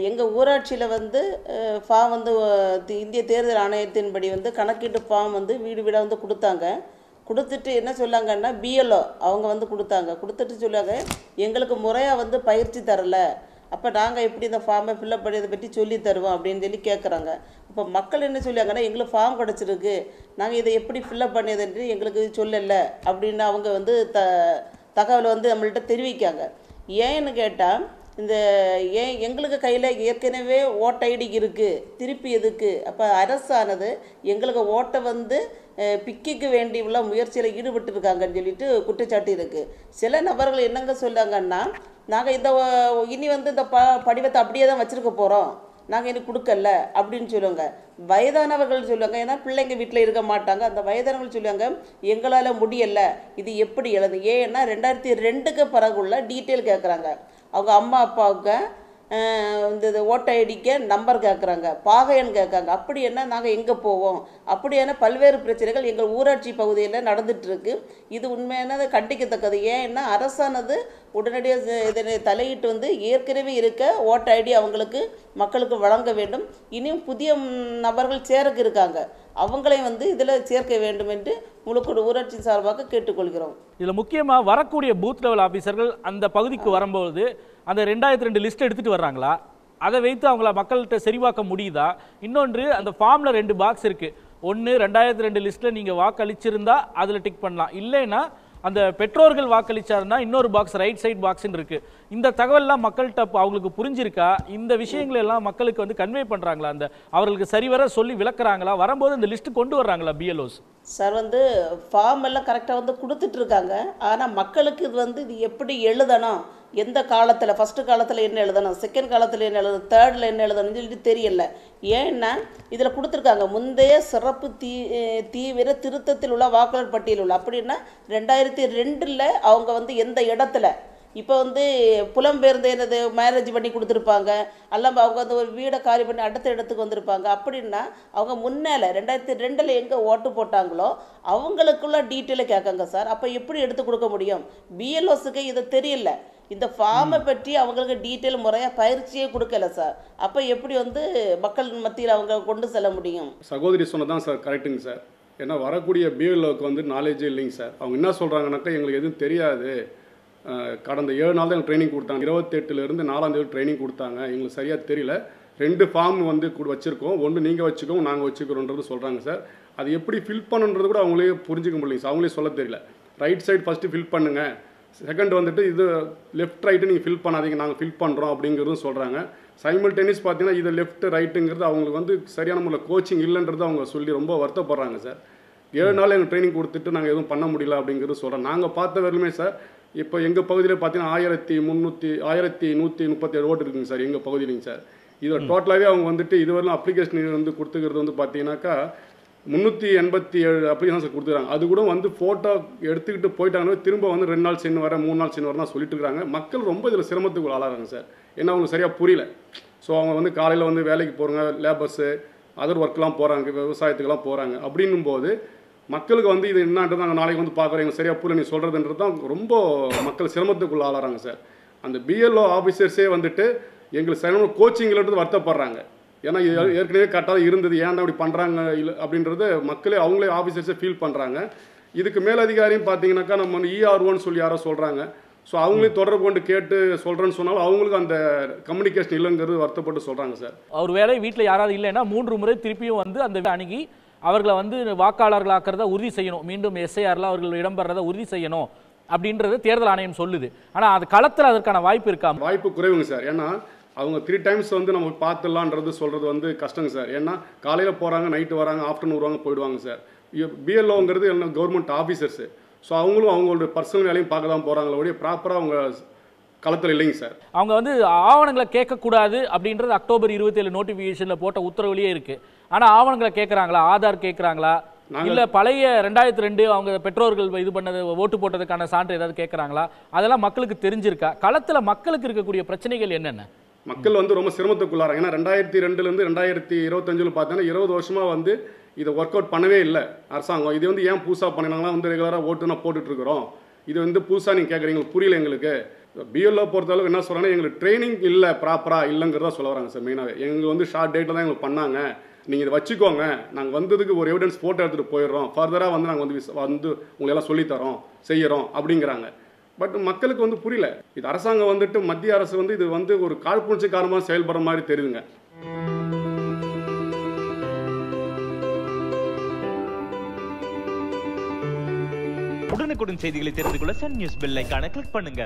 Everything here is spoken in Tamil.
எங்கள் ஊராட்சியில் வந்து ஃபார்ம் வந்து இந்திய தேர்தல் ஆணையத்தின்படி வந்து கணக்கீட்டு ஃபார்ம் வந்து வீடு வீடாக வந்து கொடுத்தாங்க. கொடுத்துட்டு என்ன சொல்லாங்கன்னா பிஎல்ஓ அவங்க வந்து கொடுத்துட்டு சொல்லாங்க எங்களுக்கு முறையாக வந்து பயிற்சி தரல, அப்போ நாங்கள் எப்படி இந்த ஃபார்மை ஃபில்அப் பண்ணி இதை பற்றி சொல்லி தருவோம் அப்படின்னு சொல்லி கேட்குறாங்க. இப்போ மக்கள் என்ன சொல்லியாங்கன்னா எங்களுக்கு ஃபார்ம் கிடச்சிருக்கு, நாங்கள் இதை எப்படி ஃபில்அப் பண்ணியதுன்னு எங்களுக்கு சொல்லலை அப்படின்னு அவங்க வந்து தகவலை வந்து நம்மள்கிட்ட தெரிவிக்காங்க. ஏன்னு கேட்டால் எங்களுக்கு கையில் ஏற்கனவே ஓட் ஐடி இருக்குது, திருப்பி எதுக்கு? அப்போ அரசானது எங்களுக்கு ஓட்டை வந்து பிக்கிக்கு வேண்டி உள்ள முயற்சியில் ஈடுபட்டுருக்காங்கன்னு சொல்லிட்டு குற்றச்சாட்டு இருக்குது. சில நபர்கள் என்னங்க சொல்லாங்கன்னா நாங்கள் இனி வந்து இந்த படிவத்தை அப்படியே தான் வச்சுருக்க போகிறோம், நாங்கள் இனி கொடுக்கல அப்படின்னு சொல்லுவாங்க. வயதானவர்கள் சொல்லுவாங்க, ஏன்னா பிள்ளைங்க வீட்டில் இருக்க மாட்டாங்க, அந்த வயதானவர்கள் சொல்லுவாங்க எங்களால் முடியலை, இது எப்படி எழுது? ஏன்னா 2002க்கு பிறகுள்ள டீட்டெயில் கேட்குறாங்க. அவங்க அம்மா அப்பாவுக்கு இந்த ஓட்டை ஐடிக்கு நம்பர் கேட்குறாங்க, பாகையன் கேட்குறாங்க. அப்படி என்ன நாங்கள் எங்கே போவோம்? அப்படியான பல்வேறு பிரச்சனைகள் எங்கள் ஊராட்சி பகுதியில் நடந்துகிட்ருக்கு. இது உண்மையானது கண்டிக்கத்தக்கது. ஏன்னா அரசானது உடனடியாக இதனை தலையிட்டு வந்து ஏற்கனவே இருக்க ஓட்டை ஐடி அவங்களுக்கு மக்களுக்கு வழங்க வேண்டும். இனியும் புதிய நபர்கள் சேர்க்க இருக்காங்க, அவங்களையும் வந்து இதில் சேர்க்க வேண்டும் என்று முழுக்க ஊராட்சி சார்பாக கேட்டுக்கொள்கிறோம். இதில் முக்கியமாக வரக்கூடிய பூத் லெவல் ஆஃபீஸர்கள் அந்த பகுதிக்கு வரும்போது அந்த 2002 லிஸ்ட் எடுத்துகிட்டு வர்றாங்களா, அதை வைத்து அவங்கள மக்கள்கிட்ட சரிவாக்க முடியுதா? இன்னொன்று, அந்த ஃபார்மில் 2 பாக்ஸ் இருக்குது. ஒன்று 2002 லிஸ்ட்டில் நீங்கள் வாக்களிச்சிருந்தா அதில் டிக் பண்ணலாம், இல்லைன்னா அந்த பெற்றோர்கள் வாக்களிச்சாருன்னா இன்னொரு பாக்ஸ் ரைட் சைட் பாக்ஸ்ன்னு இருக்குது. இந்த தகவல்லாம் மக்கள்கிட்ட அவங்களுக்கு புரிஞ்சிருக்கா? இந்த விஷயங்கள் எல்லாம் மக்களுக்கு வந்து கன்வே பண்ணுறாங்களா? அந்த அவர்களுக்கு சரிவர சொல்லி விளக்குறாங்களா? வரும்போது இந்த லிஸ்ட்டு கொண்டு வர்றாங்களா பிஎல்ஓஸ்? சார் வந்து ஃபார்ம் எல்லாம் கரெக்டாக வந்து கொடுத்துட்ருக்காங்க. ஆனால் மக்களுக்கு இது வந்து இது எப்படி எழுதணும், எந்த காலத்தில், ஃபஸ்ட்டு காலத்தில் என்ன எழுதணும், செகண்ட் காலத்தில் என்ன எழுதணும், தேர்டில் என்ன எழுதணும்னு சொல்லிட்டு தெரியல. ஏன்னா இதில் கொடுத்துருக்காங்க முந்தைய சிறப்பு தீவிர திருத்தத்தில் உள்ள வாக்காளர் பட்டியல் உள்ள, அப்படின்னா 2002 அவங்க வந்து எந்த இடத்துல இப்போ வந்து புலம்பெயர்ந்து என்னது மேரேஜ் பண்ணி கொடுத்துருப்பாங்க, அல்லது அவங்க வந்து ஒரு வீடை காலி பண்ணி அடுத்த இடத்துக்கு வந்திருப்பாங்க. அப்படின்னா அவங்க முன்னால் 2002 எங்கே ஓட்டு போட்டாங்களோ அவங்களுக்குள்ள டீட்டெயிலை கேட்காங்க சார். அப்போ எப்படி எடுத்து கொடுக்க முடியும்? பிஎல்ஓஸுக்கு இது தெரியல, இந்த ஃபார்மை பற்றி அவங்களுக்கு டீட்டெயில் முறையாக பயிற்சியே கொடுக்கல சார். அப்போ எப்படி வந்து மக்கள் மத்தியில் அவங்க கொண்டு செல்ல முடியும்? சகோதரி சொன்னதான் சார் கரெக்டுங்க சார். ஏன்னா வரக்கூடிய பிஎல்ஓக்கு வந்து நாலேஜே இல்லைங்க சார். அவங்க என்ன சொல்கிறாங்கன்னாக்கா எங்களுக்கு எதுவும் தெரியாது, கடந்த 7 நாள் தான் எங்களுக்கு ட்ரைனிங் கொடுத்தாங்க, 28லேருந்து 4ஆம் தேதி ட்ரைனிங் கொடுத்தாங்க, எங்களுக்கு சரியாக தெரியல, 2 ஃபார்ம் வந்து வச்சுருக்கோம், ஒன்று நீங்கள் வச்சுக்கோங்க நாங்கள் வச்சுக்கிறோன்றது சொல்கிறாங்க சார். அது எப்படி ஃபில் பண்ணுன்றது கூட அவங்களே புரிஞ்சிக்க முடியல சார், அவங்களே சொல்ல தெரியல. ரைட் சைடு ஃபஸ்ட்டு ஃபில் பண்ணுங்கள், செகண்ட் வந்துட்டு இது லெஃப்ட் ரைட்டு நீங்கள் ஃபில் பண்ணாதீங்க, நாங்கள் ஃபில் பண்ணுறோம் அப்படிங்கிறதும் சொல்கிறாங்க. சைமல்டேனியஸ் பார்த்தீங்கன்னா இது லெஃப்ட் ரைட்டுங்கிறது அவங்களுக்கு வந்து சரியான முறையில் கோச்சிங் இல்லைன்றது அவங்க சொல்லி ரொம்ப வருத்தப்படுறாங்க சார். 7 நாள் எங்களுக்கு ட்ரைனிங் கொடுத்துட்டு நாங்கள் எதுவும் பண்ண முடியல அப்படிங்கிறது சொல்கிறோம். நாங்கள் பார்த்த வரலுமே சார் இப்போ எங்கள் பகுதியில் பார்த்தீங்கன்னா 1137 ஓட்டு இருக்குங்க சார் எங்கள் பகுதியிலைங்க சார். இதை டோட்டலாகவே அவங்க வந்துட்டு இதுவரையும் அப்ளிகேஷன் வந்து கொடுத்துக்கிறது வந்து பார்த்தீங்கன்னாக்கா 387 அப்ளிகேஷன் சார் கொடுத்துருக்காங்க. அது கூட வந்து ஃபோட்டோ எடுத்துக்கிட்டு போயிட்டாங்கன்னா திரும்ப வந்து 2 நாள் சென்று வரேன் 3 நாள் சென்று வரேன் தான் சொல்லிட்டு இருக்காங்க. மக்கள் ரொம்ப இதில் சிரமத்துக்கு ஆளாகிறாங்க சார். ஏன்னா அவங்களுக்கு சரியாக புரியல. ஸோ அவங்க வந்து காலையில் வந்து வேலைக்கு போகிறாங்க, லேபர்ஸு அதர் ஒர்க்கெலாம் போகிறாங்க, விவசாயத்துக்கெல்லாம் போகிறாங்க. அப்படின்னும் போது மக்களுக்கு வந்து இது என்னன்றது நாங்கள் நாளைக்கு வந்து பார்க்குறோம், எங்களுக்கு சரியாக புரியல நீ சொல்கிறதுன்றது தான் ரொம்ப மக்கள் சிரமத்துக்குள்ள ஆளாகிறாங்க சார். அந்த பிஎல்ஓ ஆஃபீஸர்ஸே வந்துட்டு எங்களுக்கு சரியான கோச்சிங்கிறது வருத்தப்படுறாங்க. ஏன்னா இது ஏற்கனவே கரெக்டாக இருந்தது, ஏன் தான் இப்படி பண்ணுறாங்க இல்லை அப்படின்றது மக்களே அவங்களே ஆஃபீஸர்ஸே ஃபீல் பண்ணுறாங்க. இதுக்கு மேலதிகாரியும் பார்த்தீங்கன்னாக்கா நம்ம வந்து ER1 சொல்லி யாரோ சொல்கிறாங்க. ஸோ அவங்களையும் தொடர்பு கொண்டு கேட்டு சொல்கிறேன்னு சொன்னாலும் அவங்களுக்கு அந்த கம்யூனிகேஷன் இல்லைங்கிறது வருத்தப்பட்டு சொல்கிறாங்க சார். அவர் வேலை வீட்டில் யாராவது இல்லைன்னா 3 முறை திருப்பியும் வந்து அந்த அணுகி அவர்களை வந்து வாக்காளர்களாக்கிறத உறுதி செய்யணும், மீண்டும் SIRல அவர்கள் இடம்பெறதை உறுதி செய்யணும் அப்படின்றது தேர்தல் ஆணையம் சொல்லுது. ஆனால் அது களத்தில் அதற்கான வாய்ப்பு இருக்கா? வாய்ப்பு குறைவுங்க சார். ஏன்னா அவங்க 3 டைம்ஸ் வந்து நம்ம பார்த்துடலான்றது சொல்கிறது வந்து கஷ்டங்க சார். ஏன்னா காலையில் போகிறாங்க, நைட்டு வராங்க, ஆஃப்டர்நூன் வருவாங்க, போயிடுவாங்க சார். பிஎல்ஓங்கிறது என்ன கவர்மெண்ட் ஆஃபீஸர்ஸு. ஸோ அவங்களும் அவங்களோட பர்சனல் வேலையும் பார்க்க தான் போகிறாங்களே ஒழிய ப்ராப்பராக அவங்க களத்தில் இல்லைங்க சார். அவங்க வந்து ஆவணங்களை கேட்கக்கூடாது அப்படின்றது அக்டோபர் 27 நோட்டிஃபிகேஷனில் போட்ட உத்தரவுலேயே இருக்குது. ஆனால் ஆவணங்களை கேட்குறாங்களா? ஆதார் கேட்குறாங்களா? இல்லை பழைய 2002 அவங்க பெற்றோர்கள் இது பண்ணது ஓட்டு போட்டதுக்கான சான்று ஏதாவது கேட்குறாங்களா? அதெல்லாம் மக்களுக்கு தெரிஞ்சிருக்கா? களத்தில் மக்களுக்கு இருக்கக்கூடிய பிரச்சனைகள் என்னென்ன? மக்கள் வந்து ரொம்ப சிரமத்துக்குள்ளாராங்க. ஏன்னா 2002லேருந்து 2025 பார்த்தீங்கன்னா 20 வருஷமாக வந்து இதை ஒர்க் அவுட் பண்ணவே இல்லை அரசாங்கம். இது வந்து ஏன் புதுசாக பண்ணினாங்கன்னா வந்து ரெகுலராக ஓட்டுனா போட்டுட்ருக்குறோம், இது வந்து புதுசாக நீங்கள் கேட்குறீங்க புரியல எங்களுக்கு, பிஎல்ஓ பொறுத்தளவுக்கு என்ன சொல்கிறாங்கன்னா எங்களுக்கு ட்ரைனிங் இல்லை ப்ராப்பராக இல்லைங்கிறதா சொல்ல வராங்க சார். மெயினாகவே எங்களுக்கு வந்து ஷார்ட் டேட்டில் தான் எங்களுக்கு பண்ணாங்க, நீங்கள் இதை வச்சுக்கோங்க, நாங்கள் வந்ததுக்கு ஒரு எவிடன்ஸ் ஃபோட்டோ எடுத்துகிட்டு போயிடுறோம், ஃபர்தராக வந்து நாங்கள் வந்து உங்களெல்லாம் சொல்லித்தரோம் செய்கிறோம் அப்படிங்கிறாங்க. பட் மக்களுக்கு வந்து புரியல. இது அரசாங்கம் வந்துட்டு மத்திய அரசு வந்து இது வந்து ஒரு காழ்ப்புணர்ச்சிக்காரமாக செயல்படுற மாதிரி தெரியுதுங்க. உடனுக்குடன் செய்திகளை தெரிந்து கொள்ள சன் நியூஸ் பெல் ஐகானை கிளிக் பண்ணுங்க.